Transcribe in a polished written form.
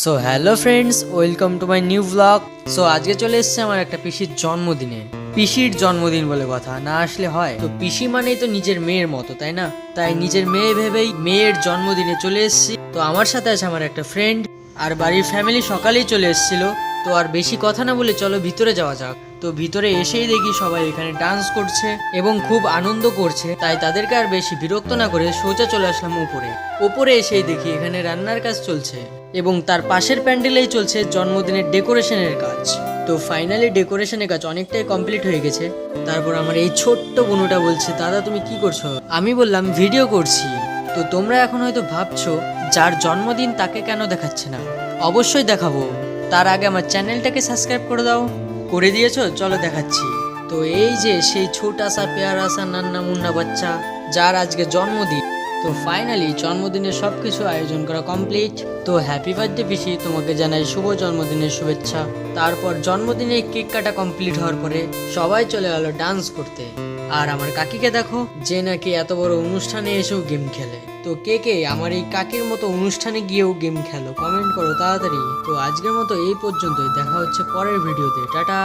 So hello friends, welcome to my new blog. So আজকে চলে এসেছে আমার একটা পিসির জন্মদিনে। পিসির জন্মদিন বলে কথা না আসলে হয়? তো পিসি মানেই তো নিজের মেয়ের মতো, তাই না? তাই নিজের মেয়ে ভেবেই মেয়ের জন্মদিনে চলে এসেছি। তো আমার সাথে আছে আমার একটা ফ্রেন্ড, আর বাড়ির ফ্যামিলি সকালেই চলে এসেছিল। তো আর বেশি কথা না বলে চলো ভিতরে যাওয়া যাক। তো ভিতরে এসেই দেখি সবাই এখানে ডান্স করছে এবং খুব আনন্দ করছে। তাই তাদেরকে আর বেশি বিরক্ত না করে সোজা চলে আসলাম উপরে। ওপরে এসেই দেখি এখানে রান্নার কাজ চলছে এবং তার পাশের প্যান্ডেলেই চলছে জন্মদিনের ডেকোরেশনের কাজ। তো ফাইনালি ডেকোরেশনের কাজ অনেকটাই কমপ্লিট হয়ে গেছে। তারপর আমার এই ছোট্ট বোনটা বলছে, দাদা তুমি কি করছো? আমি বললাম ভিডিও করছি। তো তোমরা এখন হয়তো ভাবছো যার জন্মদিন তাকে কেন দেখাচ্ছে না? অবশ্যই দেখাবো, তার আগে আমার চ্যানেলটাকে সাবস্ক্রাইব করে দাও। করে দিয়েছো? চলো দেখাচ্ছি। তো এই যে সেই ছোটা সা প্যারা সা নান্না মুন্না বাচ্চা, যার আজকে জন্মদিন। তো ফাইনালি জন্মদিনের সবকিছু আয়োজন করা কমপ্লিট। তো হ্যাপি বার্থডে পিসি, তোমাকে জানাই শুভ জন্মদিনের শুভেচ্ছা। তারপর জন্মদিনে কেক কাটা কমপ্লিট হওয়ার পরে সবাই চলে গেল ডান্স করতে। আর আমার কাকিকে দেখো, যে নাকি এত বড় অনুষ্ঠানে এসেও গেম খেলে। তো কে কে আমার এই কাকির মতো অনুষ্ঠানে গিয়েও গেম খেলো কমেন্ট করো তাড়াতাড়ি। তো আজকের মতো এই পর্যন্তই, দেখা হচ্ছে পরের ভিডিওতে। টাটা।